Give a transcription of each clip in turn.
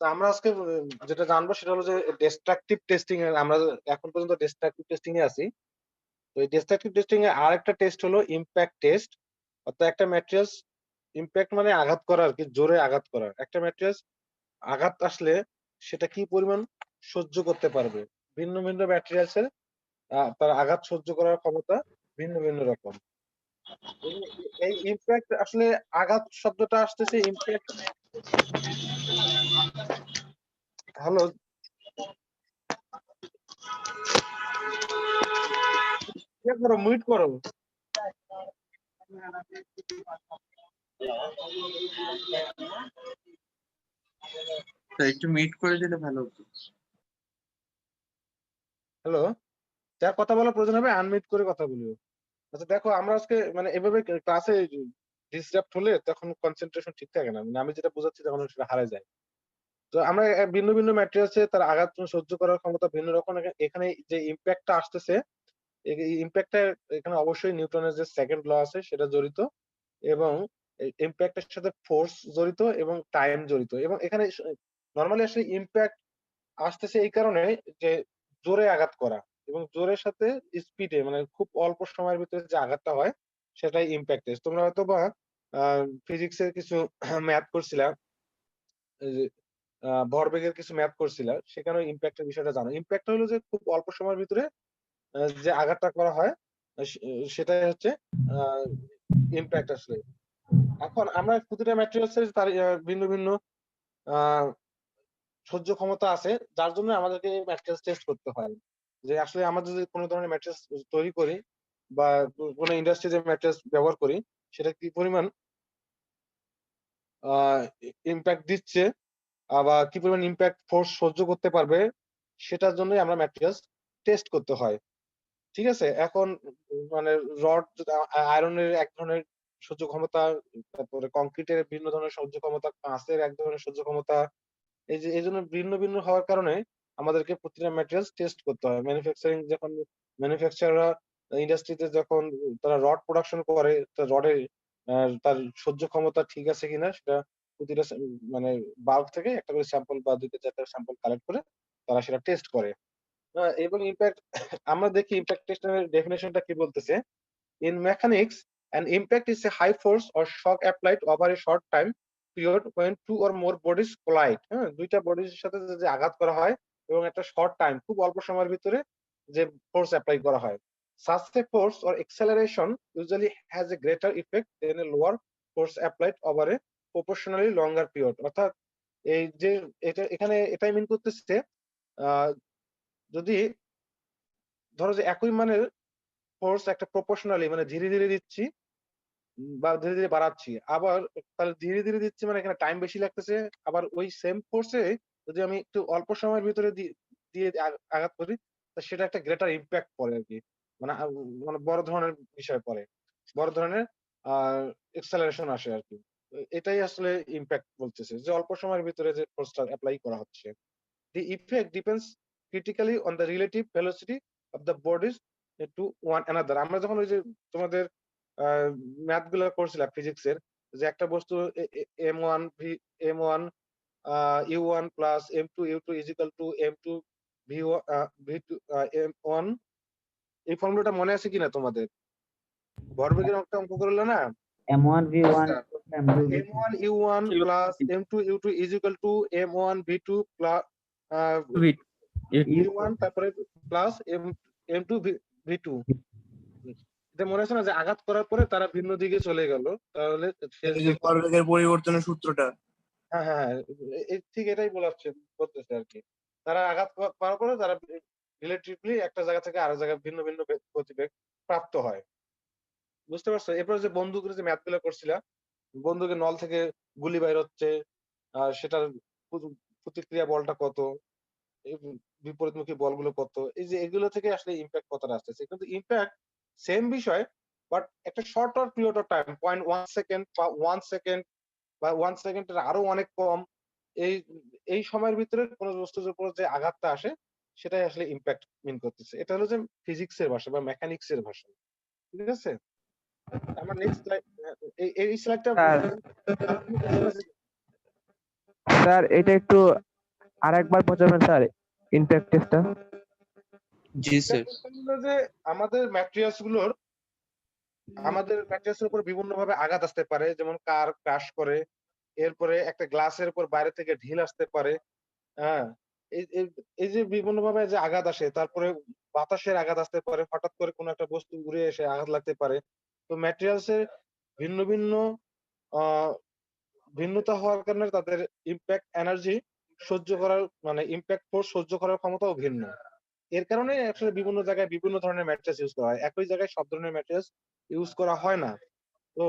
তো আমরা আজকে যেটা জানবো সেটা হলো যে destructive testing এর আমরা এখন পর্যন্ত destructive testing এ আছি। তো এই destructive testing এর আরেকটা টেস্ট হলো impact টেস্ট। অর্থাৎ একটা ম্যাটেরিয়ালস ইমপ্যাক্ট মানে আঘাত করা আরকি, জোরে আঘাত করা। একটা ম্যাটেরিয়ালস আঘাত আসলে সেটা কি পরিমাণ সহ্য করতে পারবে। ভিন্ন, ভিন্ন ম্যাটেরিয়ালস এর তার আঘাত সহ্য করার ক্ষমতা ভিন্ন, ভিন্ন রকম। এবং এই ইমপ্যাক্ট আসলে আঘাত শব্দটা আসতেছে ইমপ্যাক্ট। হ্যালো, ইয়ে করো, মিউট করো। একটু মিট করে দিলে ভালো হতো। হ্যালো, যার কথা বলার প্রয়োজন হবে আনমিউট করে কথা বলিও। আচ্ছা দেখো, আমরা আজকে মানে এভাবে ক্লাসে ডিস্টার্ব হলে তখন কনসেন্ট্রেশন ঠিক থাকে না। মানে আমি যেটা বোঝাচ্ছি তখন সেটা হারায় যায়। তো আমরা ভিন্ন, ভিন্ন ম্যাটেরিয়ালস এ তার আঘাত সহ্য করার ক্ষমতা ভিন্ন রকম। এখানে যে ইমপ্যাক্টটা আসতেছে, এই ইমপ্যাক্টটা এখানে অবশ্যই নিউটনের যে সেকেন্ড ল আছে সেটা জড়িত, এবং এই ইমপ্যাক্টের সাথে ফোর্স জড়িত এবং টাইম জড়িত। এবং এখানে নরমালি আসলে ইমপ্যাক্ট আসতেছে এই কারণে যে জোরে আঘাত করা এবং জোরের সাথে স্পিডে, মানে খুব অল্প সময়ের ভিতরে যে আঘাতটা হয় সেটাই ইমপ্যাক্ট টেস্ট। তোমরা হয়তোবা ফিজিক্স এর কিছু ম্যাথ করছিলা, এই যে ভরবেগের কিছু ম্যাথ করছিলা, সেখানেও ইমপ্যাক্টের বিষয়টা জানো। ইমপ্যাক্ট হলো যে খুব অল্প সময়ের ভিতরে যে আঘাতটা করা হয়, সেটাই হচ্ছে ইমপ্যাক্ট আসলে। এখন আমরা প্রতিটা ম্যাটেরিয়ালস এর তার ভিন্ন ভিন্ন আহ সহ্য ক্ষমতা আছে, যার জন্য আমাদেরকে ম্যাট্রিক্স টেস্ট করতে হয়। যে আসলে আমরা যদি কোনো ধরনের ম্যাট্রিক্স তৈরি করি বা কোনো ইন্ডাস্ট্রিতে ম্যাট্রিক্স ব্যবহার করি, সেটা কি পরিমাণ ইমপ্যাক্ট দিচ্ছে বা কি পরিমাণ ইমপ্যাক্ট ফোর্স সহ্য করতে পারবে, সেটার জন্যই আমরা ম্যাট্রিক্স টেস্ট করতে হয়। ঠিক আছে? এখন মানে রড, আয়রনের এক ধরনের সহ্য ক্ষমতা, তারপরে কংক্রিটের ভিন্ন ধরনের সহ্য ক্ষমতা, কাঁচের এক ধরনের সহ্য ক্ষমতা। এইজন্য ভিন্ন, ভিন্ন হওয়ার কারণে আমাদেরকে প্রতিটা ম্যাটেরিয়ালস টেস্ট করতে হয়। যখন ম্যানুফ্যাকচারাররা ইন্ডাস্ট্রিতে যখন তারা রড প্রোডাকশন করে, রডের তার সহ্য ক্ষমতা ঠিক আছে কিনা সেটা প্রতিটা মানে বাল্ব থেকে একটা করে স্যাম্পল বা ২ থেকে ৪ টা স্যাম্পল কালেক্ট করে তারা সেটা টেস্ট করে। এবং ইমপ্যাক্ট আমরা দেখি ইমপ্যাক্ট টেস্টের ডেফিনিশনটা কি বলতেছে। In mechanics, an impact is a high force or shock applied over a short time period when two or more bodies collide. হ্যাঁ, ২ টা বডির সাথে যে আঘাত করা হয় এবং একটা শর্ট টাইম, খুব অল্প সময়ের ভিতরে যে ফোর্স এপ্লাই করা হয়। Such a force or acceleration usually has a greater effect than a lower force applied over a proportionally longer period. অর্থাৎ এই যে এটা এখানে এটাই মিন করতেছে, আহ যদি ধরো যে একই মানের ফোর্স একটা প্রপোর্শনালি মানে ধীরে ধীরে দিচ্ছি বা ধীরে ধীরে বাড়াচ্ছি, আবার তাহলে ধীরে ধীরে দিচ্ছি মানে এখানে টাইম বেশি লাগতেছে। আবার ওই সেম ফোর্সে যদি আমি একটু অল্প সময়ের ভিতরে দিয়ে আঘাত করি, তা সেটা একটা গ্রেটার ইম্প্যাক্ট পড়ে আর কি। মানে মানে বড় ধরনের বিষয় পড়ে, বড় ধরনের আহ এক্সেলারেশন আসে আর কি। এটাই আসলে ইম্প্যাক্ট বলতেছে, যে অল্প সময়ের ভিতরে যে ফোর্সটা অ্যাপ্লাই করা হচ্ছে। The effect depends critically on the relative velocity of the bodies to one another. আমরা যখন ওই যে তোমাদের ম্যাথ গুলো করছিলাম ফিজিক্স এর, যে একটা বস্তু m1 m1 u1 plus m2 u2 is equal to m2 v2 m1, এই ফর্মুলাটা মনে আছে কিনা তোমাদের? ভরবেগের একটা অঙ্ক করলে না? m1 v1 আচ্ছা, m2 m1 u1 plus m2 u2 is equal to m1 v2 plus v1 তারপরে প্লাস m2 v2। এটা মনে আছে না, যে আঘাত করার পরে তারা ভিন্ন দিকে চলে গেল, তাহলে ভরবেগের পরিবর্তনের সূত্রটা। হ্যাঁ হ্যাঁ হ্যাঁ, ঠিক এটাই বলতেছে আর কি। তারা আঘাত করার পরে তারা রিলেটিভলি একটা জায়গা থেকে আরেক জায়গায় ভিন্ন ভিন্ন গতিবেগ প্রাপ্ত হয়। বুঝতে পারছো? এরপর যে বন্দুকের যে ম্যাথ গুলো করছিলাম, বন্দুকের নল থেকে গুলি বাইর হচ্ছে, সেটার প্রতিক্রিয়া বলটা কত, বিপরীতমুখী বলগুলো কত, এই যে এগুলো থেকে আসলে ইম্প্যাক্ট কতটা আসতেছে। কিন্তু ইম্প্যাক্ট সেম বিষয়, বাট একটা shorter period of time, 0.1 second বা 1 সেকেন্ড বা 1 সেকেন্ডের আরো অনেক কম, এই এই সময়ের ভিতরে কোন বস্তুর উপর যে আঘাতটা আসে সেটাই আসলে ইম্প্যাক্ট মিন করতেছে। এটা হলো যে ফিজিক্স এর ভাষা বা মেকানিক্স এর ভাষা। ঠিক আছে? আমার নেক্সট স্লাইড, এই স্লাইডটা স্যার এটা একটু আর একবার বোঝাবেন স্যার ইমপ্যাক্ট টেস্টটা? জি স্যার। যে আমাদের ম্যাটেরিয়ালস গুলোর উপর বিভিন্ন ভাবে আঘাত আসতে পারে, যেমন কার ক্রাশ করে, এরপরে একটা গ্লাসের উপর বাইরে থেকে ঢিল আসতে পারে। হ্যাঁ, এই এই এই যে বিভিন্ন ভাবে যে আঘাত আসে, তারপরে বাতাসের আঘাত আসতে পারে, হঠাৎ করে কোনো একটা বস্তু উড়ে এসে আঘাত লাগতে পারে। তো ম্যাটেরিয়ালস এর ভিন্ন ভিন্ন আহ ভিন্নতা হওয়ার কারণে তাদের ইমপ্যাক্ট এনার্জি সহ্য করার মানে ইমপ্যাক্ট ফোর্স সহ্য করার ক্ষমতাও ভিন্ন। এর কারণে আসলে বিভিন্ন জায়গায় বিভিন্ন ধরনের ম্যাট্রিক্স ইউজ করা হয়। একই জায়গায় সব ধরনের ম্যাট্রিক্স ইউজ করা হয় না। তো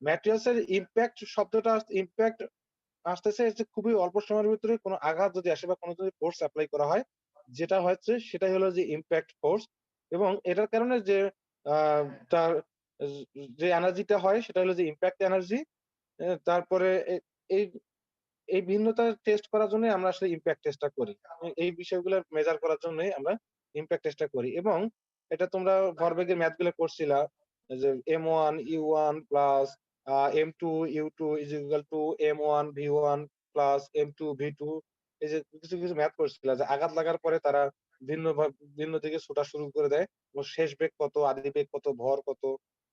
ম্যাট্রিক্স এর ইমপ্যাক্ট শব্দটা ইমপ্যাক্ট আসতেছে যে খুবই অল্প সময়ের ভিতরে কোনো আঘাত যদি আসে বা কোনো যদি ফোর্স এপ্লাই করা হয়, যেটা হচ্ছে সেটাই হলো যে ইমপ্যাক্ট ফোর্স। এবং এটার কারণে যে আহ, তার যে এনার্জিটা হয় সেটা হলো যে ইমপ্যাক্ট এনার্জি। তারপরে এই এই ভিন্নতা টেস্ট করার জন্য আমরা আসলে ইমপ্যাক্ট টেস্টটা করি। এই বিষয়গুলো মেজার করার জন্যই আমরা ইমপ্যাক্ট টেস্টটা করি। এবং এটা তোমরা ভরবেগের ম্যাথ গুলো করছিলা যে m1 u1 plus m2 u2 is equal to m1 v1 plus m2 v2। এই যে কিছু কিছু ম্যাথ করছিলা যে আঘাত লাগার পরে তারা ভিন্ন দিকে ছোটা শুরু করে দেয়, এবং শেষ বেগ কত, আদি বেগ কত, ভর কত,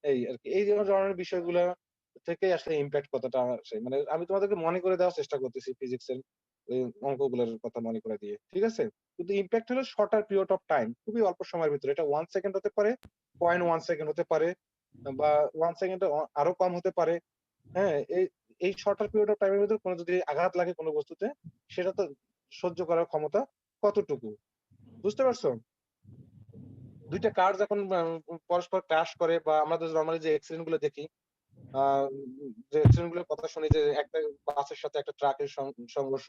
এই আর কি এই ধরনের বিষয়গুলো থেকেই আসলে ইমপ্যাক্ট কতটা আসে। মানে আমি তোমাদেরকে মনে করে দেওয়ার চেষ্টা করতেছি ফিজিক্স এর ওই অঙ্কগুলোর কথা মনে করে দিয়ে, ঠিক আছে? কিন্তু ইমপ্যাক্ট হলো শর্টার পিরিয়ড অফ টাইম, খুবই অল্প সময়ের ভিতরে। এটা 1 সেকেন্ড হতে পারে, 0.1 সেকেন্ড হতে পারে, বা 1 সেকেন্ডে আরো কম হতে পারে। হ্যাঁ, এই শর্টার পিরিয়ড অফ টাইমের ভিতরে কোনো যদি আঘাত লাগে কোনো বস্তুতে, সেটা তো সহ্য করার ক্ষমতা কতটুকু, বুঝতে পারছো? দুইটা কার যখন পরস্পর ক্র্যাশ করে, বা আমরা তো নর্মালি যে অ্যাক্সিডেন্ট গুলো দেখি, যে অ্যাক্সিডেন্ট গুলোর কথা শুনি যে একটা বাসের সাথে একটা ট্রাকের সংঘর্ষ,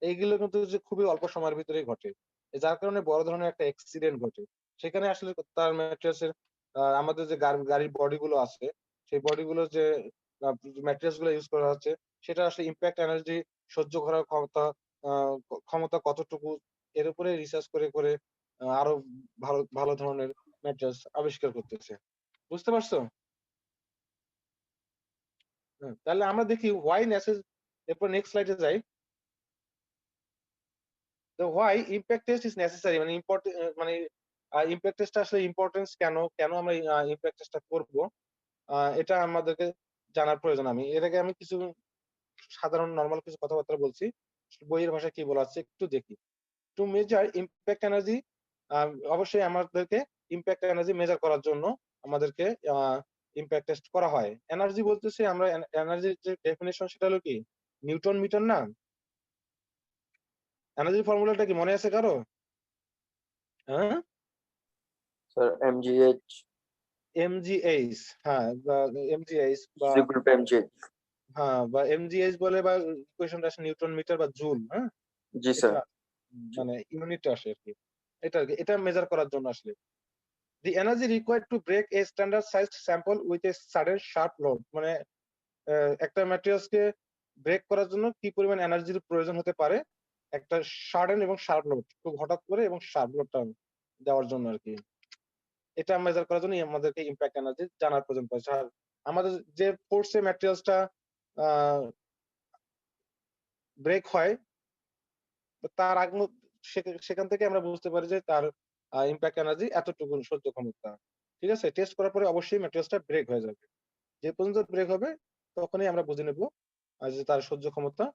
এইগুলো কিন্তু যে খুবই অল্প সময়ের ভিতরেই ঘটে, যার কারণে বড় ধরনের একটা অ্যাক্সিডেন্ট ঘটে। সেখানে আসলে তার ম্যাটেরিয়ালস এর আমাদের যে গাড়ির বডি গুলো আছে, সেই বডি গুলো যে ম্যাটেরিয়ালস গুলো ইউজ করা হচ্ছে, সেটা আসলে ইম্প্যাক্ট এনার্জি সহ্য করার ক্ষমতা কতটুকু, এর উপরে রিসার্চ করে করে আরো ভালো ভালো ধরনের ম্যাটেরিয়ালস আবিষ্কার করতেছে। বুঝতে পারছো? তাহলে আমরা দেখি হোয়াই নেসেস, এরপর নেক্সট স্লাইডে যাই। তো why impact test is necessary, মানে মানে ইমপ্যাক্ট টেস্টটা আসলে ইম্পর্টেন্স কেন, কেন আমরা ইমপ্যাক্ট টেস্টটা করব, এটা আমাদেরকে জানার প্রয়োজন। আমি এর আগে আমি কিছু সাধারণ নরমাল কিছু কথাবার্তা বলছি, বইয়ের ভাষায় কি বলা আছে একটু দেখি। টু মেজার ইমপ্যাক্ট এনার্জি, অবশ্যই আমাদেরকে ইমপ্যাক্ট এনার্জি মেজার করার জন্য আমাদেরকে ইমপ্যাক্ট টেস্ট করা হয়। এনার্জি বলতেছি আমরা, এনার্জির যে ডেফিনেশন সেটা হলো কি, নিউটন মিটার না? এনার্জি ফর্মুলাটা কি মনে আছে কারো? হ্যাঁ, Sir, mgh এমজিএইচ। হ্যাঁ, বা এমজিএইচ বা is equal to mgh. হ্যাঁ বা এমজিএইচ বলে, বা ইকুয়েশনটা আসে নিউটন মিটার বা জুল। হ্যাঁ, Ji এটা sir. মানে ইউনিট আসে আর কি। এটা আর কি, এটা মেজার করার জন্য আসলে the energy required to break a standard sized sample with a sudden sharp load, মানে একটা ম্যাটেরিয়ালস কে ব্রেক করার জন্য কি পরিমাণ এনার্জির প্রয়োজন হতে পারে একটা সাডেন এবং শার্প লোড, খুব হঠাৎ করে এবং শার্প লোডটা দেওয়ার জন্য আর কি। এটা মেজার করার জন্য আমাদেরকে ইমপ্যাক্ট এনার্জি জানার প্রয়োজন পড়ছে। আর আমাদের যে ফোর্সে ম্যাটেরিয়ালসটা ব্রেক হয়, তার আগ সেখান থেকে আমরা বুঝতে পারি যে তার ইমপ্যাক্ট এনার্জি এতটুকু সহ্য ক্ষমতা। ঠিক আছে, টেস্ট করার পরে অবশ্যই ম্যাটেরিয়ালসটা ব্রেক হয়ে যাবে। যে পর্যন্ত ব্রেক হবে তখনই আমরা বুঝে নেব যে তার সহ্য ক্ষমতা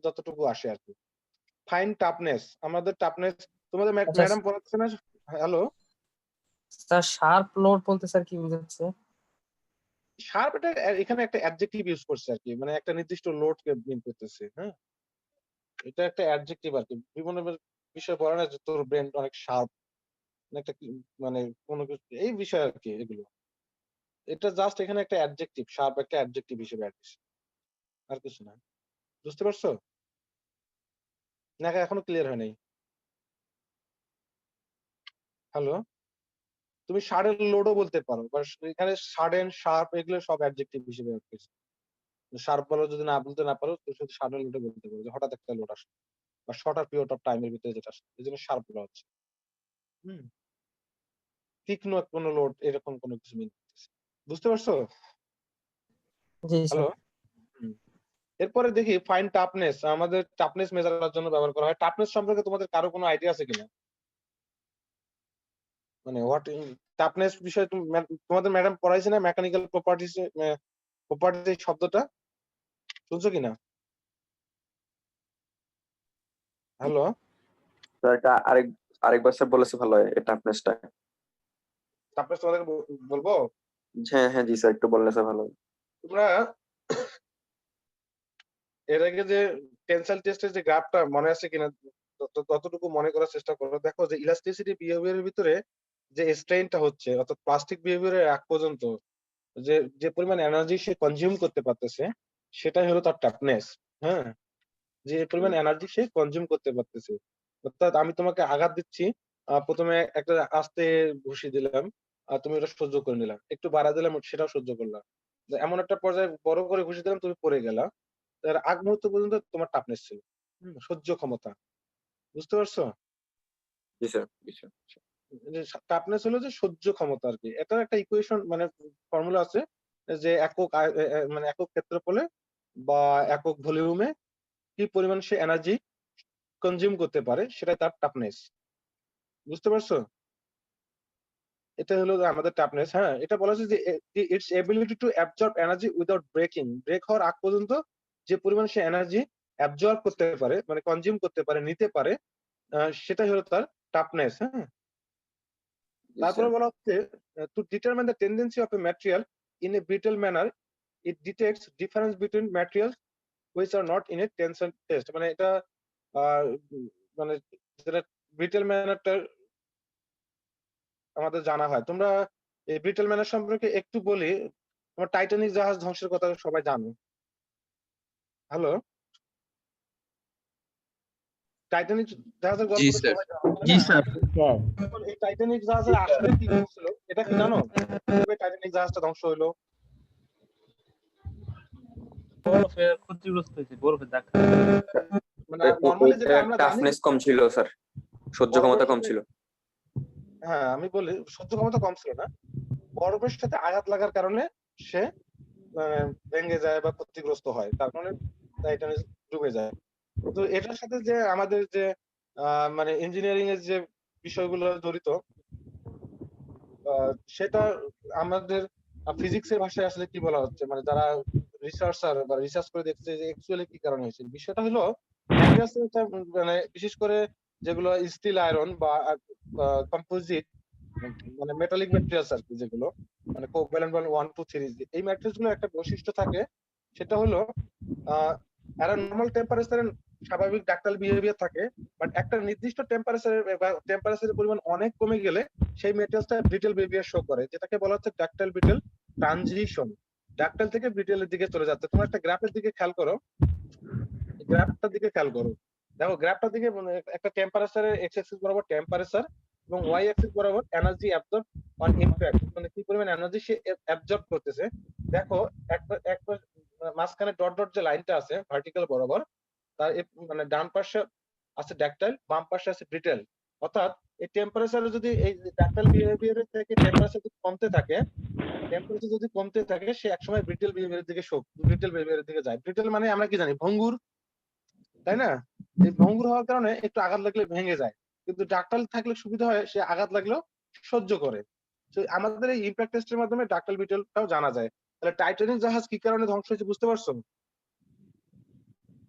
যতটুকু আসে আর কি। ফাইন টাফনেস, আমাদের টাফনেস তোমাদের আচ্ছা ম্যাডাম পড়াচ্ছে না? হ্যালো, স্যার, শার্প লোড বলতে স্যার কি বোঝাচ্ছে? শার্প, এটা এখানে একটা অ্যাডজেক্টিভ ইউজ করছে আর কি, মানে একটা নির্দিষ্ট লোড কে মিন করতেছে। হ্যাঁ, এটা একটা অ্যাডজেক্টিভ আর কি। বিভিন্ন বিষয় বলে না যে তোর ব্রেন অনেক শার্প, একটা মানে কোনো কিছু এই বিষয় আর কি এগুলো। এটা জাস্ট এখানে একটা অ্যাডজেক্টিভ, শার্প একটা অ্যাডজেক্টিভ হিসেবে আর কিছু না। বুঝতে পারছো না? এখনো ক্লিয়ার হয় নাই? হ্যালো, তুমি সাডেন লোডও বলতে পারো, বা এখানে সাডেন, শার্প এগুলো সব অ্যাডজেক্টিভ হিসেবে শার্প বলো যদি না বলতে না পারো, তো শুধু সাডেন লোডে বলতে পারো যে হঠাৎ একটা লোড আসে, বা শর্টার পিরিয়ড অফ টাইমের ভিতরে যেটা আসে, এই জন্য শার্প বলা হচ্ছে। হুম, তীক্ষ্ণ কোনো লোড এরকম কোনো কিছু মিন করতেছে। বুঝতে পারছো? জি স্যার। হ্যালো, হুম। এরপরে দেখি ফাইন টাফনেস, আমাদের টাফনেস মেজার করার জন্য ব্যবহার করা হয়। টাফনেস সম্পর্কে তোমাদের কারো কোনো আইডিয়া আছে কিনা? মানে হোয়াট টাফনেস বিষয়ে তোমাদের ম্যাডাম পড়াইছে না মেকানিক্যাল প্রপার্টিজ, প্রপার্টিজ এই শব্দটা শুনছো কিনা? হ্যালো, স্যার এটা আরেকবার স্যার বলেছে ভালো হয় এটা আপনারটা। টাফনেস তোমাদের বলবো। হ্যাঁ হ্যাঁ জি স্যার, একটু বললে স্যার ভালো হয়। তোমরা এর আগে যে টেনসাইল টেস্টের যে গ্রাফটা মনে আছে কিনা ততটুকু মনে করার চেষ্টা করো। দেখো যে ইলাস্টিসিটি বিহেভিয়ারের ভিতরে যে স্ট্রেইনটা হচ্ছে অর্থাৎ প্লাস্টিক বিহেভিয়ারের আগ পর্যন্ত যে যে পরিমাণ এনার্জি সে কনজিউম করতে পারতেছে সেটাই হলো তার টাফনেস। হ্যাঁ, যে পরিমাণ এনার্জি সে কনজিউম করতে পারতেছে। অর্থাৎ আমি তোমাকে আঘাত দিচ্ছি, প্রথমে একটা আস্তে ঘুষি দিলাম, তুমি ওটা সহ্য করে নিলাম, একটু বাড়া দিলাম সেটাও সহ্য করলাম, এমন একটা পর্যায়ে বড় করে ঘুষি দিলাম তুমি পড়ে গেলা, তার আগ মুহূর্ত পর্যন্ত তোমার টাফনেস ছিল, সহ্য ক্ষমতা। বুঝতে পারছো? জি স্যার জি স্যার। টাফনেস হলো যে সহ্য ক্ষমতা আর কি। এটার একটা ইকুয়েশন মানে ফর্মুলা আছে যে একক মানে একক ক্ষেত্রফলে বা একক ভলিউমে কি পরিমাণ সে এনার্জি কনজিউম করতে পারে সেটাই তার টাফনেস। বুঝতে পারছো? এটা হলো যে আমাদের টাফনেস। হ্যাঁ, এটা বলা হচ্ছে যে it's ability to absorb energy without breaking. Break হওয়ার আগ পর্যন্ত যে পরিমাণ সে এনার্জি অ্যাবজর্ব করতে পারে মানে কনজিউম করতে পারে নিতে পারে, সেটাই হলো তার টাফনেস। হ্যাঁ, তারপরে বলা হচ্ছে two determine the tendency of a material in A brittle manner it detects difference between materials which are not in A tension test. মানে এটা মানে যেটা ব্রিটল ম্যানারটা আমাদের জানা হয়। তোমরা এই ব্রিটল ম্যানার সম্পর্কে একটু বলি। তোমার টাইটানিক জাহাজ ধ্বংসের কথা সবাই জানো। হ্যালো, টাইটানিক জাহাজের জি গল্প তো স্যার। সবাই জানো, তাই জি না? স্যার। এখন এই টাইটানিক জাহাজের আসলে কি হয়েছিল এটা কি জানো? কিভাবে টাইটানিক জাহাজটা ধ্বংস হলো? বরফে ক্ষতিগ্রস্ত হয়েছে, বরফের ধাক্কা। মানে নরমালি যেটা আমরা জানি টাফনেস কম ছিল স্যার, সহ্য বরফের ক্ষমতা কম সাথে, ছিল। হ্যাঁ আমি বলি সহ্য ক্ষমতা কম ছিল না, বরফের সাথে আঘাত লাগার কারণে সে ভেঙে যায় বা ক্ষতিগ্রস্ত হয়, তার কারণে টাইটানিক ডুবে যায়। তো এটার সাথে যে আমাদের যে মানে ইঞ্জিনিয়ারিং এর যে বিষয়গুলো জড়িত, সেটা আমাদের ফিজিক্সের ভাষায় আসলে কি বলা হচ্ছে, মানে যারা রিসার্চার বা রিসার্চ করে দেখছে যে অ্যাকচুয়ালি কি কারণে হয়েছে। বিষয়টা হলো মানে বিশেষ করে যেগুলো স্টিল আয়রন বা কম্পোজিট মানে মেটালিক ম্যাটেরিয়ালস আর কি, যেগুলো মানে কোভ্যালেন্ট বন্ড 1 2 3, এই ম্যাট্রিক্স গুলো একটা বৈশিষ্ট্য থাকে, সেটা হলো এরা নর্মাল টেম্পারেচারে স্বাভাবিক ডাক্টাইল বিহেভিয়ার থাকে, বাট একটা নির্দিষ্ট টেম্পারেচারের পরিমাণ অনেক কমে গেলে সেই মেটেরিয়ালসটা ব্রিটেল বিহেভিয়ার শো করে, যেটাকে বলা হচ্ছে ডাক্টাইল ব্রিটেল ট্রানজিশন। ডাক্টাইল থেকে ব্রিটেলের দিকে চলে যাচ্ছে। তোমরা একটা গ্রাফের দিকে খেয়াল করো, গ্রাফটার দিকে খেয়াল করো, দেখো গ্রাফটার দিকে একটা টেম্পারেচারের এক্স অ্যাক্সিস বরাবর টেম্পারেচার এবং ওয়াই অ্যাক্সিস বরাবর এনার্জি অ্যাবজর্ব অন ইমপ্যাক্ট, মানে কি পরিমাণ এনার্জি সে অ্যাবজর্ব করতেছে। দেখো একটা একটা মাঝখানে ডট ডট যে লাইনটা আছে ভার্টিক্যাল বরাবর, তার মানে ডান পাশে আছে ডাকটাইল, বাম পাশে আছে ব্রিটেল। অর্থাৎ এই টেম্পারেচারে যদি এই ডাকটাইল বিহেভিয়ারের থেকে টেম্পারেচার যদি কমতে থাকে, টেম্পারেচার যদি কমতে থাকে সে একসময় ব্রিটেল বিহেভিয়ারের দিকে ব্রিটেল বিহেভিয়ারের দিকে যায়। ব্রিটেল মানে আমরা কি জানি, ভঙ্গুর, তাই না? এই ভঙ্গুর হওয়ার কারণে একটু আঘাত লাগলে ভেঙে যায়, কিন্তু ডাক্টাইল থাকলে সুবিধা হয় সে আঘাত লাগলেও সহ্য করে। তো আমাদের এই ইমপ্যাক্ট টেস্টের মাধ্যমে ডাক্টাইল ব্রিটেলটাও জানা যায়। তাহলে টাইটানিক জাহাজ কি কারণে ধ্বংস হয়েছে বুঝতে পারছো?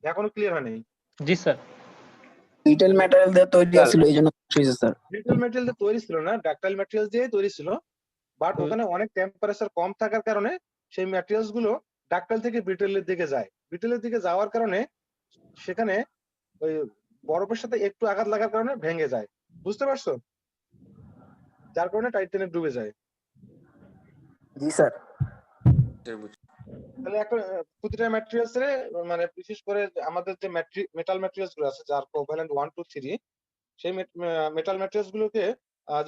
এখনো ক্লিয়ার হয়নি? জি স্যার। ব্রিটেল ম্যাটেরিয়াল দিয়ে তৈরি ছিল এই জন্য হয়েছে স্যার। ব্রিটেল ম্যাটেরিয়াল দিয়ে তৈরি ছিল না, ডাক্টাইল ম্যাটেরিয়াল দিয়ে তৈরি ছিল, বাট ওখানে অনেক টেম্পারেচার কম থাকার কারণে সেই ম্যাটেরিয়ালস গুলো ডাক্টাইল থেকে ব্রিটেলের দিকে যায়। ব্রিটেলের দিকে যাওয়ার কারণে সেখানে ওই বরফের সাথে একটু আঘাত লাগার কারণে ভেঙে যায়। বুঝতে পারছো? যার কারণে টাইটানিক ডুবে যায়। জি স্যার। তাহলে একটা প্রতিটা ম্যাটেরিয়ালস এর মানে বিশেষ করে আমাদের যে মেটাল ম্যাটেরিয়ালস গুলো আছে যার কোভ্যালেন্ট 1 2 3, সেই মেটাল ম্যাটেরিয়ালস গুলোকে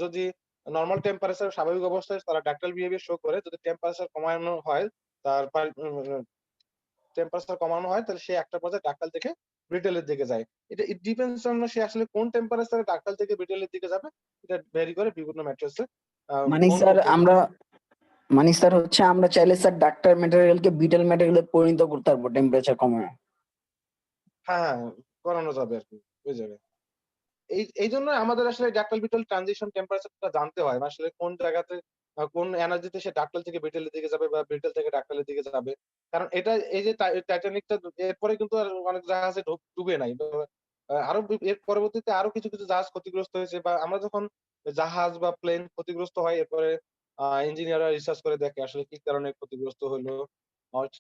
যদি নরমাল টেম্পারেচার স্বাভাবিক অবস্থায় তারা ডাক্টাইল বিহেভিয়ার শো করে, যদি টেম্পারেচার কমানো হয় তার টেম্পারেচার কমানো হয় তাহলে সে একটা পর্যায়ে ডাক্টাইল থেকে ব্রিটেলের দিকে যায়। এটা ইট ডিপেন্ডস অন সে আসলে কোন টেম্পারেচারে ডাক্টাইল থেকে ব্রিটেলের দিকে যাবে, এটা ভ্যারি করে বিভিন্ন ম্যাটেরিয়ালসে। মানে স্যার আমরা মানে স্যার হচ্ছে আমরা চাইলে স্যার ডাক্তার ম্যাটেরিয়ালকে বিটেল ম্যাটেরিয়ালে পরিণত করতে পারবো টেম্পারেচার কমায়। হ্যাঁ, করানো যাবে আর কি, হয়ে যাবে। এই জন্য আমাদের আসলে ডাকটাল বিটল ট্রানজিশন টেম্পারেচারটা জানতে হয়, আসলে কোন জায়গাতে কোন এনার্জিতে সে ডাকটাল থেকে বিটেলের দিকে যাবে বা বিটেল থেকে ডাকটালের দিকে যাবে। কারণ এটা এই যে টাইটানিকটা এরপরে কিন্তু আর অনেক জাহাজে ডুবে নাই, আরো এর পরবর্তীতে আরো কিছু কিছু জাহাজ ক্ষতিগ্রস্ত হয়েছে, বা আমরা যখন জাহাজ বা প্লেন ক্ষতিগ্রস্ত হয় এরপরে ইঞ্জিনিয়াররা রিসার্চ করে দেখে আসলে কি কারণে ক্ষতিগ্রস্ত হলো,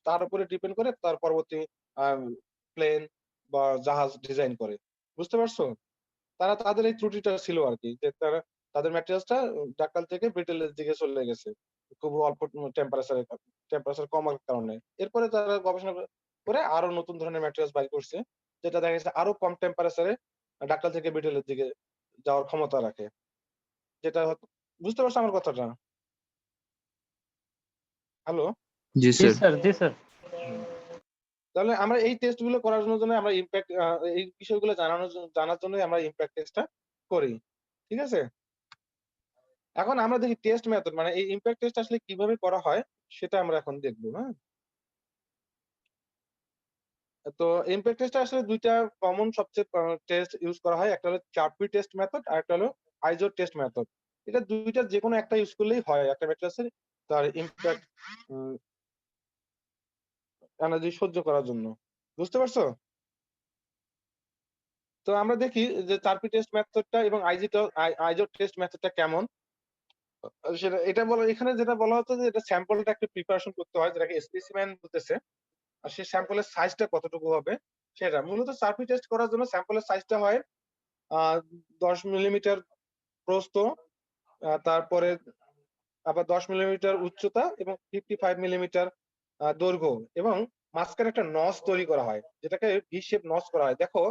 তার উপরে ডিপেন্ড করে তার পরবর্তী প্লেন বা জাহাজ ডিজাইন করে। বুঝতে পারছো? তারা তাদের এই ত্রুটিটা ছিল আরকি, যে তারা তাদের ম্যাটেরিয়ালসটা ডাক্তাল থেকে ব্রিটেলের দিকে চলে গেছে খুব অল্প টেম্পারেচার কমার কারণে। এরপরে তারা গবেষণা করে আরো নতুন ধরনের ম্যাটেরিয়ালস বাইর করছে, যেটা দেখা গেছে আরো কম টেম্পারেচারে ডাক্তাল থেকে ব্রিটেলের দিকে যাওয়ার ক্ষমতা রাখে। যেটা বুঝতে পারছো আমার কথাটা? হ্যালো? জি জি স্যার। স্যার, জি স্যার। তাহলে আমরা এই টেস্ট গুলো করার জন্য আমরা ইমপ্যাক্ট এই বিষয়গুলো জানার জন্যই আমরা ইমপ্যাক্ট টেস্টটা করি। ঠিক আছে? এখন আমরা দেখি টেস্ট মেথড, মানে এই ইমপ্যাক্ট টেস্ট আসলে কিভাবে করা হয় সেটা আমরা এখন দেখব, হ্যাঁ? তো ইমপ্যাক্ট টেস্টে আসলে ২ টা কমন সবচেয়ে টেস্ট ইউজ করা হয়। একটা হলো চার্পি টেস্ট মেথড আর একটা হলো আইজো টেস্ট মেথড। এটা ২ টার যেকোনো একটা ইউজ করলেই হয় একটা ম্যাট্রিক্সের তার ইমপ্যাক্ট উম এনার্জি সহ্য করার জন্য। বুঝতে পারছো? তো আমরা দেখি যে চার্পি টেস্ট মেথডটা এবং আইজো টেস্ট মেথডটা কেমন। সেটা এটা বলা এখানে যেটা বলা হচ্ছে যে এটা স্যাম্পলটা একটু প্রিপারেশন করতে হয়, যেটাকে স্পেসিমেন বলতেছে। আর সেই স্যাম্পলের সাইজটা কতটুকু হবে সেটা। মূলত সার্ফি টেস্ট করার জন্য স্যাম্পলের সাইজটা হয় আ ১০ মিলিমিটার প্রস্থ, তারপরে আবার ১০ মিলিমিটার উচ্চতা এবং 55 মিলিমিটার দৈর্ঘ্য, এবং মাঝখানে একটা নস তৈরি করা হয়, যেটাকে ভি শেপ নস করা হয়। দেখো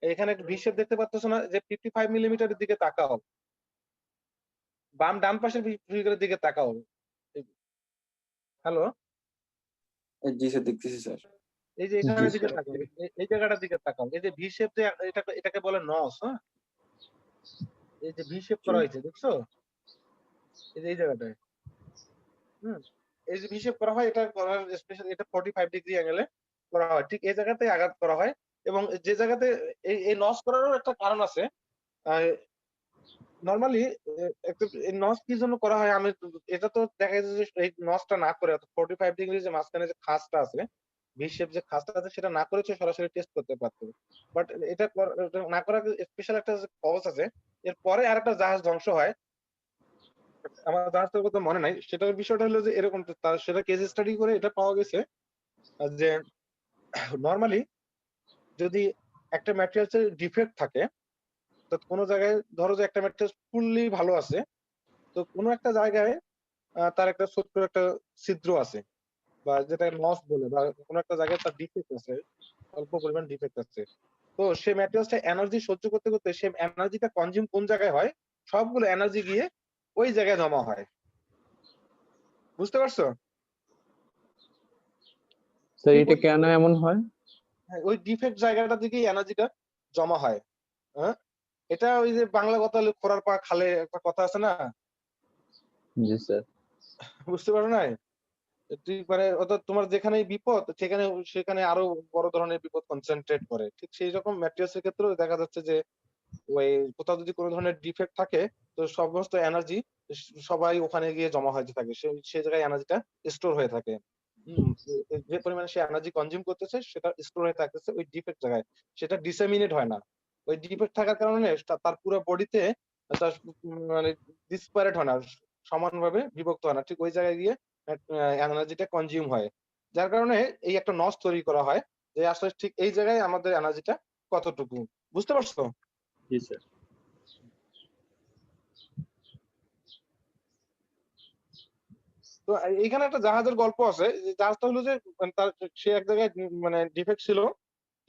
এখানে একটা ভি শেপ দেখতে পাচ্ছ না, যে 55 মিলিমিটারের দিকে তাকাও। ডান পাশের ফিগারের দিকে তাকাও। হ্যালো? জি স্যার, দেখতেছি স্যার। এই যে জি এখানের দিকে স্যার। তাকাও। এই জায়গাটার দিকে তাকাও। এই যে ভি শেপ যে এটাকে বলে নস, হ্যাঁ? এই যে ভি শেপ করা হয়েছে, দেখছো? এই যে এই জায়গাটায়। হুম? এই যে ভি শেপ করা হয়, এটা করার স্পেশাল, এটা 45 ডিগ্রি অ্যাঙ্গেলে করা হয়। ঠিক এই জায়গাতেই আঘাত করা হয়, এবং যে জায়গাতে এই নস করারও একটা কারণ আছে। আ নরমালি একটা এই নস কি জন্য করা হয়, আমি এটা তো দেখা যাচ্ছে যে এই নসটা না করে 45 ডিগ্রি যে মাঝখানে যে খাঁজটা আছে, ভি শেপ যে খাঁজটা আছে সেটা না করে সে সরাসরি টেস্ট করতে পারত। বাট এটা না করার স্পেশাল একটা কজ আছে। এরপরে আরেকটা জাহাজ ধ্বংস হয়। আমার জাহাজটার কথা মনে নাই। সেটার বিষয়টা হলো যে এরকম, তার সেটা কেস স্টাডি করে এটা পাওয়া গেছে যে নরমালি যদি একটা ম্যাটেরিয়ালস এর ডিফেক্ট থাকে, তো কোন জায়গায় ধরো যে একটা ম্যাটেরিয়ালস ফুললি ভালো আছে, তো কোন একটা জায়গায় তার একটা ছোট্ট একটা ছিদ্র আছে, বা যেটা নস বলে, বা কোন একটা জায়গায় তার ডিফেক্ট আছে, অল্প পরিমাণ ডিফেক্ট আছে। তো সে ম্যাটেরিয়ালসটা এনার্জি সহ্য করতে করতে সে এনার্জিটা কনজিউম কোন জায়গায় হয়, সবগুলো এনার্জি গিয়ে ওই জায়গায় জমা হয়। বুঝতে পারছো? স্যার ঠিক এটা কেন এমন হয়? হ্যাঁ, ওই ডিফেক্ট জায়গাটা থেকেই এনার্জিটা জমা হয়। হ্যাঁ? এটা ওই যে বাংলা কথা হলো খোঁড়ার পা খালে, একটা কথা আছে না? জি স্যার। বুঝতে পারো নাই? তুই মানে অর্থাৎ তোমার যেখানেই বিপদ সেখানে আরো বড় ধরনের বিপদ কনসেনট্রেট করে। ঠিক সেই রকম ম্যাটেরিয়ালস এর ক্ষেত্রেও দেখা যাচ্ছে যে ওই কোথাও যদি কোন ধরনের ডিফেক্ট থাকে, তো সমস্ত এনার্জি সবাই ওখানে গিয়ে জমা হতে থাকে। সেই জায়গায় এনার্জিটা স্টোর হয়ে থাকে। হুম? যে পরিমাণে সে এনার্জি কনজিউম করতেছে সেটা স্টোর হয়ে থাকতেছে ওই ডিফেক্ট জায়গায়। সেটা ডিসেমিনেট হয় না। ওই ডিফেক্ট থাকার কারণে তার পুরো বডিতে তার মানে ডিসপারেট হয় না। সমানভাবে বিভক্ত হয় না। ঠিক ওই জায়গায় গিয়ে এনার্জিটা কনজিউম হয়। যার কারণে এই একটা নস তৈরি করা হয়, যে আসলে ঠিক এই জায়গায় আমাদের এনার্জিটা কতটুকু। বুঝতে পারছো? জি স্যার। তো এইখানে একটা জাহাজের গল্প আছে। যে জাহাজটা হলো যে তার সে এক জায়গায় মানে ডিফেক্ট ছিল।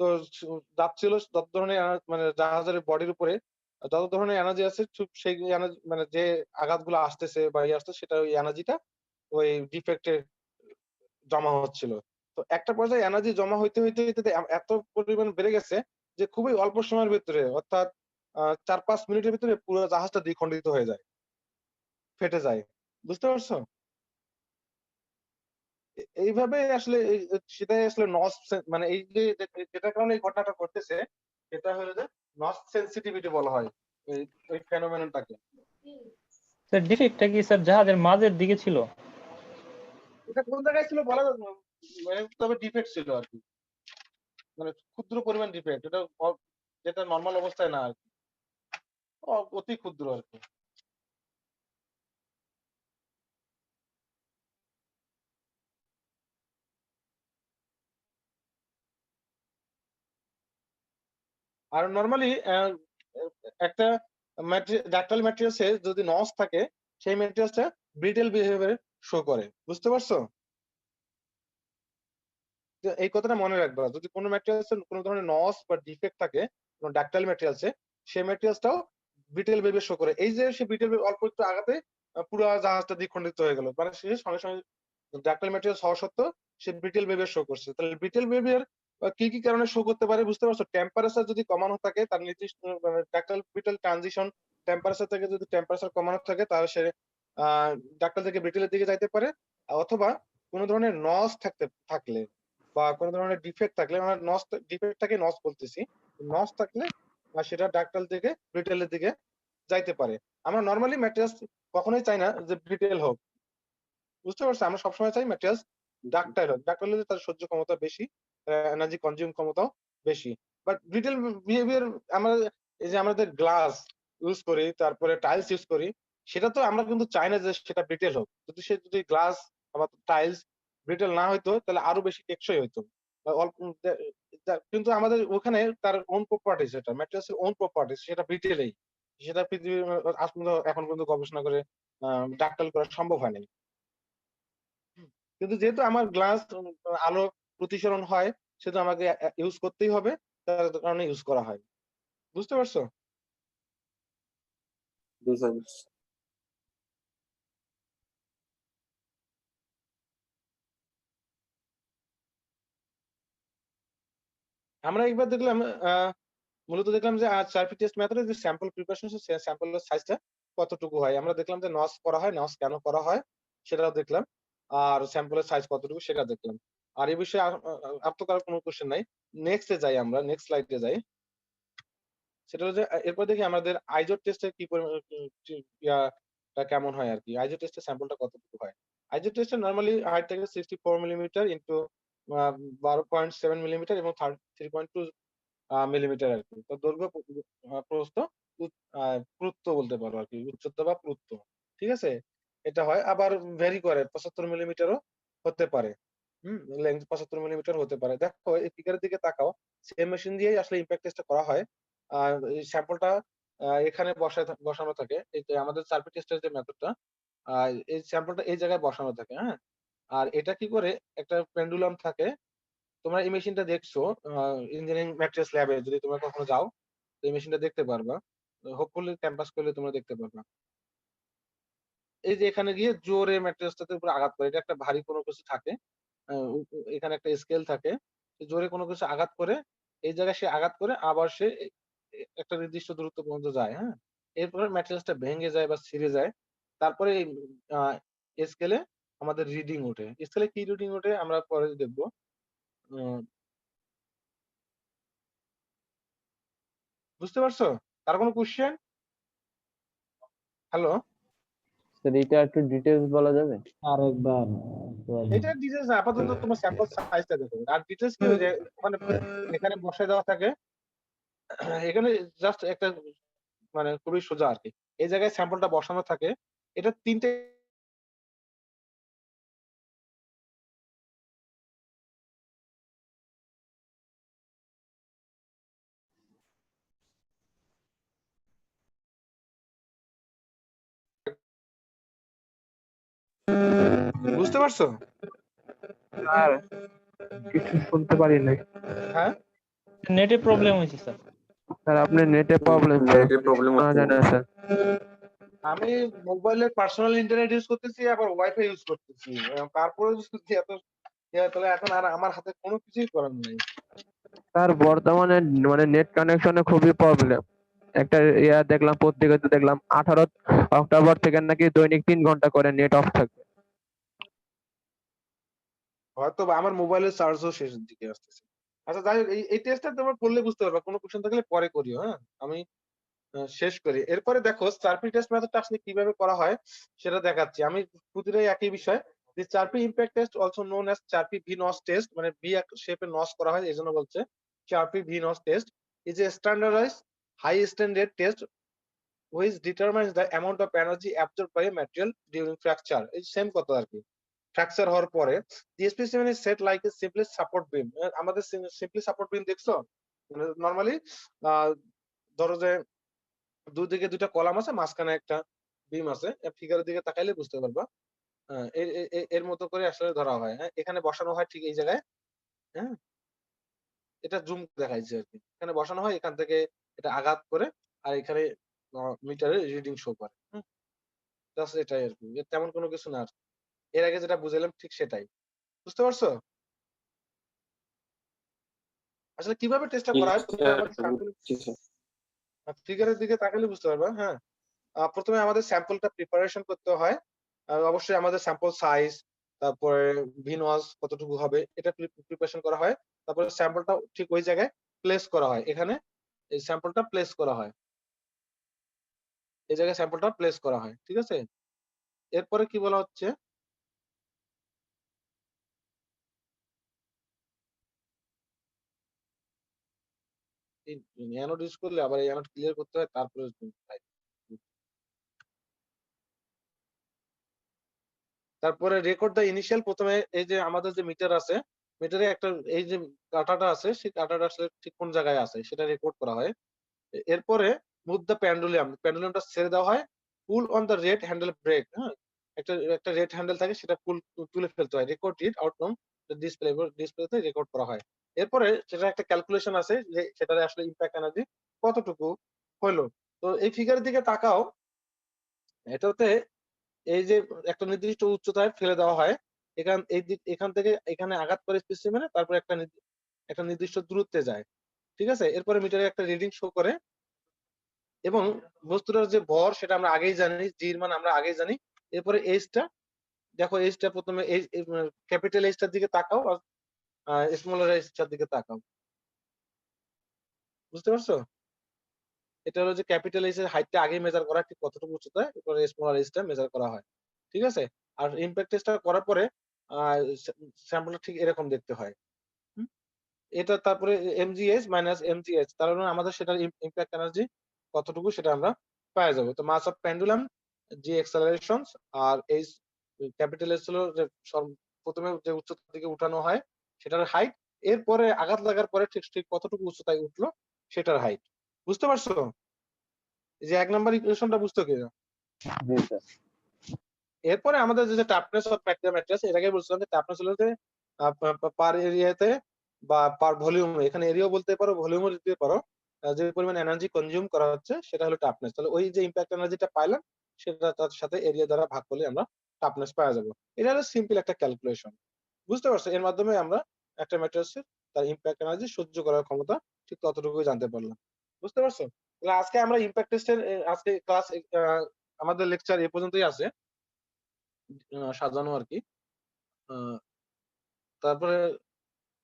তো যাচ্ছিল যত ধরনের মানে জাহাজের বডির উপরে যত ধরনের এনার্জি আছে, সেই এনার্জি মানে যে আঘাতগুলো আসতেছে বা ইয়ে আসতেছে, সেটা ওই এনার্জিটা ওই ডিফেক্টে জমা হচ্ছিল। তো একটা পর্যায়ে এনার্জি জমা হইতে এত পরিমাণ বেড়ে গেছে যে খুবই অল্প সময়ের ভেতরে, অর্থাৎ ৪-৫ মিনিটের ভিতরে পুরো জাহাজটা দ্বিখণ্ডিত হয়ে যায়, ফেটে যায়। বুঝতে পারছো? এইভাবে আসলে সেটাই আসলে নস মানে এই যে যেটার কারণে এই ঘটনাটা ঘটতেছে সেটা হলো যে নস সেন্সিটিভিটি বলা হয় ওই ফেনোমেননটাকে। স্যার ডিফেক্টটা কি স্যার জাহাজের মাঝের দিকে ছিল? এটা কোন জায়গায় ছিল বলা মানে তবে ডিফেক্ট ছিল আর কি, মানে ক্ষুদ্র পরিমাণ ডিফেক্ট, এটা যেটা নর্মাল অবস্থায় না আর কি, অতি ক্ষুদ্র আর কি। আর নর্মালি একটা ডাক্টাইল ম্যাটেরিয়ালসে যদি নস থাকে সেই ম্যাটেরিয়ালসটা ব্রিটেল বিহেভিয়ার শো করে, বুঝতে পারছো? তো এই কথাটা মনে রাখবা, যদি কোনো ম্যাটেরিয়ালসে কোনো ধরনের নস বা ডিফেক্ট থাকে কোনো ডাক্টাইল ম্যাটেরিয়ালসে, সেই ম্যাটেরিয়ালসটাও ব্রিটেল বিহেভিয়ার শো করে। এই যে সে ব্রিটেল অল্প একটু আগাতে পুরো জাহাজটা দ্বিখণ্ডিত হয়ে গেল, মানে সে সঙ্গে সঙ্গে ডাক্টাইল ম্যাটেরিয়ালস হওয়া সত্ত্বেও সে ব্রিটেল বিহেভিয়ার শো করছে। তাহলে ব্রিটেল বিহেভিয়ার কি কি কারণে শো করতে পারে বুঝতে পারছো? টেম্পারেচার যদি কমানো থাকে, তার নির্দিষ্ট ডাক্টাইল ব্রিটেল ট্রানজিশন টেম্পারেচার থেকে যদি টেম্পারেচার কমানো থাকে তাহলে সে ডাক্টাইল থেকে ব্রিটেলের দিকে যাইতে পারে। অথবা কোনো ধরনের নস থাকলে বা কোনো ধরনের ডিফেক্ট থাকলে, আমরা নস ডিফেক্টটাকে নস বলতেছি, নস থাকলে সেটা ডাক্টাইল থেকে ব্রিটেলের দিকে যাইতে পারে। আমরা নর্মালি ম্যাটেরিয়ালস কখনোই চাই না যে ব্রিটেল হোক, বুঝতে পারছো? আমরা সবসময় চাই ম্যাটেরিয়ালস ডাক্টাইল হোক, ডাক্টাইল হলে তার সহ্য ক্ষমতা বেশি, এনার্জি কনজিউম ক্ষমতাও বেশি। বাট ব্রিটেল বিহেভিয়ার আমরা এই যে আমাদের গ্লাস ইউজ করি, তারপরে টাইলস ইউজ করি, সেটা তো আমরা কিন্তু চাই না যে সেটা ব্রিটেল হোক। যদি গ্লাস বা টাইলস ব্রিটেল না হইতো তাহলে আরো বেশি টেকসই হইতো। অল্প কিন্তু আমাদের ওখানে তার ওন প্রপার্টিজ, সেটা ম্যাটেরিয়ালস এর ওন প্রপার্টিজ, সেটা ব্রিটেলেই, সেটা পৃথিবীর আজ পর্যন্ত এখন পর্যন্ত গবেষণা করে ডাক্তাইল করা সম্ভব হয় নাই। কিন্তু যেহেতু আমার গ্লাস আলো প্রতিসরণ হয়, সেটা আমাকে ইউজ করতেই হবে, তার কারণে ইউজ করা হয়, বুঝতে পারছো? জি স্যার। আমরা একবার দেখলাম মূলত দেখলাম যে সার্ফি টেস্ট মেথডে যে স্যাম্পল প্রিপারেশন, স্যাম্পলের সাইজটা কতটুকু হয়। আমরা দেখলাম যে নস করা হয়, নস কেন করা হয় সেটাও দেখলাম, আর স্যাম্পলের সাইজ কতটুকু সেটা দেখলাম। আর এই বিষয়ে আর তো কারো কোনো কোশ্চেন নাই। নেক্সটে যাই, আমরা নেক্সট স্লাইডে যাই। সেটা হচ্ছে এরপর দেখি আমাদের আইজোর টেস্টে কি পরিমাণ ইয়াটা কেমন হয় আর কি, আইজো টেস্টের স্যাম্পলটা কতটুকু হয়। আইজো টেস্টে নরমালি হাইট থাকে 64 মিলিমিটার ইন্টু 12.7 মিলিমিটার এবং 3.2 মিলিমিটার আর কি। তো দৈর্ঘ্য প্রস্থ পুরুত্ব বলতে পারো আর কি, উচ্চতা বা পুরুত্ব, ঠিক আছে? এটা হয়। আবার ভ্যারি করে 75 মিলিমিটারও হতে পারে। লেন্থ 75 মিলিমিটার হতে পারে। দেখো এই ফিগারের দিকে তাকাও, সেম মেশিন দিয়েই আসলে ইমপ্যাক্ট টেস্টটা করা হয়। এই স্যাম্পলটা এখানে বসানো থাকে, এই যে আমাদের সার্ফি টেস্টের যে মেথডটা, এই স্যাম্পলটা এই জায়গায় বসানো থাকে, হ্যাঁ? আর এটা কি করে, একটা পেন্ডুলাম থাকে। তোমরা এই মেশিনটা দেখছো ইঞ্জিনিয়ারিং ম্যাটেরিয়ালস ল্যাবে, যদি তোমরা কখনো যাও তো এই মেশিনটা দেখতে পারবা। হোপফুলি ক্যাম্পাস করলে তোমরা দেখতে পারবা। এই যে এখানে গিয়ে জোরে ম্যাটেরিয়ালসটাতে উপরে আঘাত করে, এটা একটা ভারী কোনো কিছু থাকে, এখানে একটা স্কেল থাকে, জোরে কোনো কিছু আঘাত করে, এই জায়গায় সে আঘাত করে আবার সে একটা নির্দিষ্ট দূরত্ব পর্যন্ত যায়, হ্যাঁ? এরপরে ম্যাটেরিয়ালসটা ভেঙে যায় বা ছিঁড়ে যায়। তারপরে এই স্কেলে আমাদের রিডিং ওঠে। স্কেলে কি রিডিং ওঠে আমরা পরে দেখবো। বুঝতে পারছো? কার কোনো কোশ্চেন? হ্যালো? স্যার এটা একটু ডিটেইলস বলা যাবে? আরেকবার এটা ডিটেইলস আপাতত তোমার স্যাম্পল সাইজটা দেখো। আর ডিটেইলস কি যে মানে এখানে বসায় দেওয়া থাকে, এখানে জাস্ট একটা মানে খুবই সোজা আরকি। এই জায়গায় স্যাম্পলটা বসানো থাকে। এটা ৩ টে বুঝতে পারছো? স্যার কিছু শুনতে পারি নাই। হ্যাঁ? নেটে প্রবলেম হয়েছে স্যার। স্যার আপনার নেটে প্রবলেম, নেটের প্রবলেম শোনা হচ্ছে। যায় না স্যার। আমি মোবাইলের পার্সোনাল ইন্টারনেট ইউজ করতেছি, আবার ওয়াইফাই ইউজ করতেছি। তারপরে যদি এত তাহলে এখন আর আমার হাতে কোনো কিছুই করার নেই। স্যার বর্তমানে মানে নেট কানেকশনে খুবই প্রবলেম। একটা দেখলাম, পত্রিকাতে দেখলাম 18 অক্টোবর থেকে নাকি দৈনিক 3 ঘন্টা করে নেট অফ থাকবে। হয়তো বা আমার মোবাইলের চার্জও শেষের দিকে আসতেছে। আচ্ছা যাই হোক এই টেস্টটা তোমরা করলে বুঝতে পারবা। কোনো কোয়েশ্চেন থাকলে পরে করিও, হ্যাঁ? আমি শেষ করি। এরপরে দেখো চারপি টেস্ট মেথডটা আসলে কিভাবে করা হয় সেটা দেখাচ্ছি। আমি প্রতিটাই একই বিষয়। যে Charpy impact test also known as Charpy V notch test, মানে ভি শেপে নস করা হয় এজন্য বলছে Charpy V notch test is a standardized high standard test which determines the amount of energy absorbed by a material during fracture. এই same কথা আর কি। Fracture হওয়ার পরে the specimen is set like a simple support beam. আমাদের simply support বিম দেখছো? Normally ধরো যে দুই দিকে দুইটা কলাম আছে, মাঝখানে একটা বিম আছে। ফিগারের দিকে তাকাইলে বুঝতে পারবা। এর মতো করে আসলে ধরা হয়। হ্যাঁ, এখানে বসানো হয় ঠিক এই জায়গায়। হ্যাঁ, এটা জুম দেখাইছে আর কি। এখানে বসানো হয়, এখান থেকে এটা আঘাত করে আর এখানে মিটারে রিডিং শো করে। জাস্ট এটাই আর কি। এর তেমন কোনো কিছু না আর। এর আগে যেটা বুঝাইলাম ঠিক সেটাই। বুঝতে পারছো? আসলে কিভাবে টেস্টটা করা হয়? প্রথমে আমাদের স্যাম্পল ফিগারের দিকে তাকালে বুঝতে পারবা। হ্যাঁ, প্রথমে আমাদের স্যাম্পলটা প্রিপারেশন করতে হয়। অবশ্যই আমাদের স্যাম্পল সাইজ, তারপরে ভিনস কতটুকু হবে এটা প্রিপারেশন করা হয়। তারপরে স্যাম্পলটা ঠিক ওই জায়গায় প্লেস করা হয়। এখানে এই স্যাম্পলটা প্লেস করা হয়। এই জায়গায় স্যাম্পলটা প্লেস করা হয়। ঠিক আছে? এরপরে কি বলা হচ্ছে? এই অ্যানোড ইউজ করলে আবার এই অ্যানোড ক্লিয়ার করতে হয়, তারপরে তারপরে রেকর্ড দ্য ইনিশিয়াল। প্রথমে এই যে আমাদের যে মিটার আছে, মিটারে একটা এই যে কাঁটাটা আছে, সেই কাঁটাটা আসলে ঠিক কোন জায়গায় আছে সেটা রেকর্ড করা হয়। এরপরে মুভ দ্য প্যান্ডুলিয়ামটা ছেড়ে দেওয়া হয়। Pull on the red handle brake. হ্যাঁ, একটা রেড হ্যান্ডেল থাকে, সেটা তুলে ফেলতে হয়। রেকর্ড ইট আউটকাম ডিসপ্লেতে রেকর্ড করা হয়। এরপরে সেটা একটা ক্যালকুলেশন আছে যে সেটারে আসলে ইম্প্যাক্ট এনার্জি কতটুকু হলো। তো এই ফিগারের দিকে তাকাও। এটাতে এই যে একটা নির্দিষ্ট উচ্চতায় ফেলে দেওয়া হয়। এখান থেকে এখানে আঘাত করে স্পেসিমেনে, তারপর একটা নির্দিষ্ট দূরত্বে যায়। ঠিক আছে? এরপরে মিটারে একটা রিডিং শো করে এবং বস্তুটার যে ভর সেটা আমরা আগেই জানি, জির মান আমরা আগেই জানি। এরপরে এইচটা দেখো, এইচটা প্রথমে ক্যাপিটাল এইচটার দিকে তাকাও আর স্মলার এইচটার দিকে তাকাও। বুঝতে পারছো? এটা হলো যে ক্যাপিটাল এইচ এর হাইটটা আগে মেজার করা, ঠিক কতটুকু উচ্চতায়, এরপরে স্মলার এইচটা মেজার করা হয়। ঠিক আছে? আর ইমপ্যাক্ট টেস্টটা করার পরে স্যাম্পলটা ঠিক এরকম দেখতে হয়। হুম? এটা তারপরে এমজিএইচ মাইনাস এমজিএইচ, তার মানে আমাদের সেটার ইমপ্যাক্ট এনার্জি কতটুকু সেটা আমরা পেয়ে যাবো। তো mass of pendulum, G accelerations, আর এইচ ক্যাপিটাল এইচ হলো যে প্রথমে যে উচ্চতার দিকে উঠানো হয় সেটার হাইট, এরপরে আঘাত লাগার পরে ঠিক ঠিক কতটুকু উচ্চতায় উঠলো সেটার হাইট। বুঝতে পারছো? এই যে ১ নাম্বার ইকুয়েশনটা বুঝছো কিনা? জি স্যার। এরপরে আমাদের যে টাফনেস অফ ম্যাট্রিক্স, এর আগে বলছিলাম যে টাফনেস হলো যে পার এরিয়াতে বা পার ভলিউম, এখানে এরিয়া বলতে পারো, ভলিউমও দিতে পারো। যে পরিমাণ এনার্জি কনজিউম করা হচ্ছে সেটা হলো টাফনেস। তাহলে ওই যে ইমপ্যাক্ট এনার্জিটা পাইলাম সেটা তার সাথে এরিয়া দ্বারা ভাগ করলে আমরা টাফনেস পাওয়া যাবো। এটা হলো সিম্পল একটা ক্যালকুলেশন। বুঝতে পারছো? এর মাধ্যমে আমরা একটা ম্যাট্রিক্সের তার ইমপ্যাক্ট এনার্জি সহ্য করার ক্ষমতা ঠিক ততটুকু জানতে পারলাম। বুঝতে পারছো? তাহলে আজকে আমরা ইমপ্যাক্ট টেস্টের আজকে ক্লাস, আমাদের লেকচার এ পর্যন্তই আছে সাজানো আর কি। আহ, তারপরে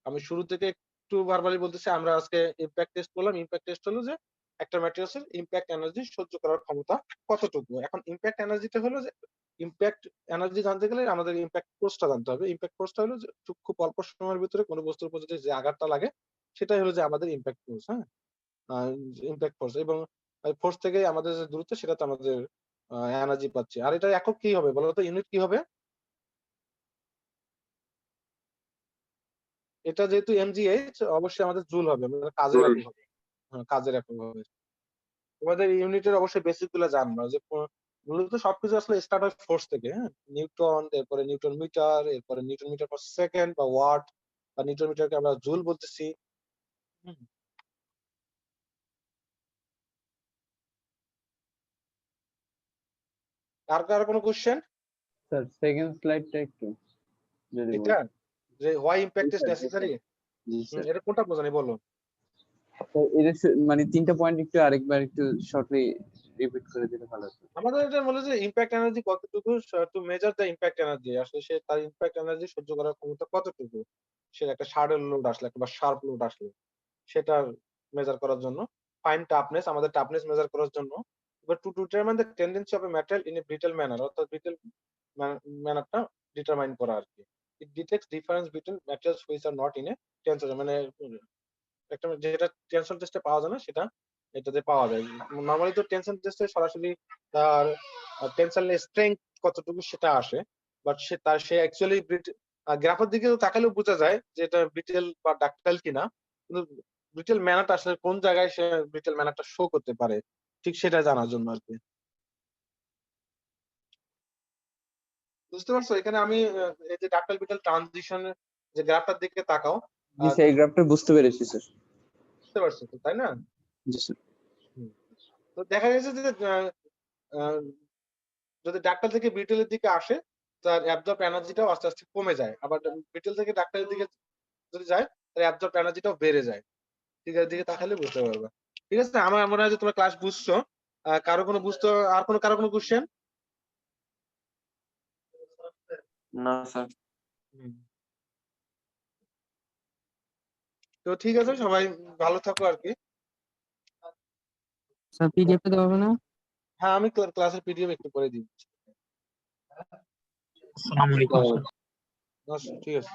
আমি শুরু থেকে একটু ভার্বালি বলতেছি, আমরা আজকে ইমপ্যাক্ট টেস্ট করলাম। ইমপ্যাক্ট টেস্ট হলো যে একটা ম্যাটেরিয়ালসের ইমপ্যাক্ট এনার্জি সহ্য করার ক্ষমতা কতটুকু। এখন ইমপ্যাক্ট এনার্জিটা হলো যে ইমপ্যাক্ট এনার্জি জানতে গেলে আমাদের ইমপ্যাক্ট ফোর্সটা জানতে হবে। ইমপ্যাক্ট ফোর্সটা হলো যে খুব অল্প সময়ের ভিতরে কোনো বস্তুর উপর যদি যে আঘাতটা লাগে সেটাই হলো যে আমাদের ইমপ্যাক্ট ফোর্স। হ্যাঁ, ইমপ্যাক্ট ফোর্স, এবং ফোর্স থেকে আমাদের যে দূরত্ব সেটাতে আমাদের এনার্জি পাচ্ছি। আর এটা একক কি হবে বলো তো? ইউনিট কি হবে? এটা যেহেতু এমজিএইচ, অবশ্যই আমাদের জুল হবে, আমাদের কাজের একক হবে। হ্যাঁ, কাজের একক হবে। তোমাদের ইউনিটের অবশ্যই বেসিক গুলো জানবা যে মূলত সবকিছু আসলে স্টার্ট হয় ফোর্স থেকে। হ্যাঁ, নিউটন, এরপরে নিউটন মিটার, এরপরে নিউটন মিটার পার সেকেন্ড বা ওয়াট, বা নিউটন মিটারকে আমরা জুল বলতেছি। হুম। আর কার কোনো কোশ্চেন? স্যার সেকেন্ড স্লাইডটা একটু যদি এটা বলতেন। যে why impact is G sir. Necessary, G sir. এটা কোনটা বোঝানি বলো? এটা মানে 3টা পয়েন্ট একটু আরেকবার একটু শর্টলি রিপিট করে দিলে ভালো হতো। আমাদের এটা বলে যে ইম্প্যাক্ট এনার্জি কতটুকু to measure the impact energy, আসলে সে তার ইম্প্যাক্ট এনার্জি সহ্য করার ক্ষমতা কতটুকু, সে একটা শার্টের লোড আসলে বা শার্প লোড আসলে সেটা মেজার করার জন্য। ফাইন টাফনেস, আমাদের টাফনেস মেজার করার জন্য। এবার to determine the tendency of a material in a brittle manner, অর্থাৎ ব্রিটেল ম্যানারটা ডিটারমাইন করা আর কি। It detects difference between materials which are not in a tensor, মানে একটা যেটা টেনশন টেস্টে পাওয়া যায় না সেটা এটাতে পাওয়া যায়। নরমালি তো টেনশন টেস্টে সরাসরি তার টেনশন স্ট্রেংথ কতটুকু সেটা আসে, বাট সে অ্যাকচুয়ালি গ্রাফের দিকে তাকালেও বোঝা যায় যে এটা ব্রিটেল বা ডাক্টাইল কিনা, কিন্তু ব্রিটেল ম্যানারটা আসলে কোন জায়গায় সে ব্রিটেল ম্যানারটা শো করতে পারে ঠিক সেটা জানার জন্য আর কি। বুঝতে পারছো? এখানে আমি এই যে ডাক্টাইল ব্রিটেল ট্রানজিশন যে গ্রাফটার দিকে তাকাও, জি স্যার, এই গ্রাফটা বুঝতে পেরেছি স্যার। বুঝতে পারছো তো, তাই না? জি স্যার। তো দেখা গেছে যে আহ, যদি ডাক্তার থেকে ব্রিটেলের দিকে আসে তার অ্যাবজর্ব এনার্জিটাও আস্তে আস্তে কমে যায়, আবার ব্রিটেল থেকে ডাক্তারের দিকে যদি যায় তার অ্যাবজর্ব এনার্জিটাও বেড়ে যায়। ঠিক আছে, দিকে তাকালে বুঝতে পারবে। ঠিক আছে, আমার মনে হয় যে তোমরা ক্লাস বুঝছো। কারো কোনো বুঝতে, আর কারো কোনো কোশ্চেন? না স্যার। তো ঠিক আছে, সবাই ভালো থাকো আর কি। স্যার পিডিএফ দেওয়া হবে না? হ্যাঁ, আমি ক্লাসের পিডিএফ একটু করে দিচ্ছি। আসসালামু আলাইকুম স্যার। ঠিক আছে।